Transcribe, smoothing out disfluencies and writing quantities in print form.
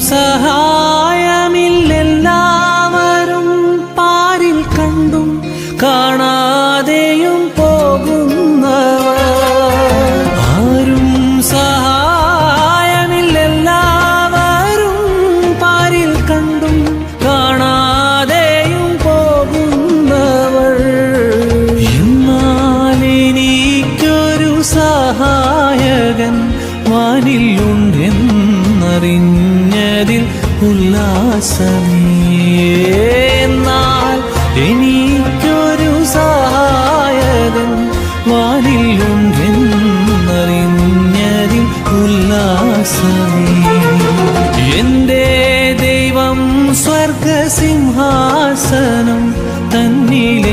സഹായമില്ലെല്ലാവരും പാരിൽ കണ്ടും കാണാതെയും പോകുന്നവർ. ആരും സഹായമില്ലെല്ലാവരും പാരിൽ കണ്ടും കാണാതെയും പോകുന്നവർ. എന്നാൽ എനിക്കൊരു സഹായകൻ വാനിലുണ്ടെന്നറിഞ്ഞതിൽ ഉല്ലാസമേ. എന്നാൽ എനിക്കൊരു സഹായകൻ വാനിലുണ്ടെന്നറിഞ്ഞതിൽ ഉല്ലാസമേ. എന്റെ ദൈവം സ്വർഗസിംഹാസനം തന്നിൽ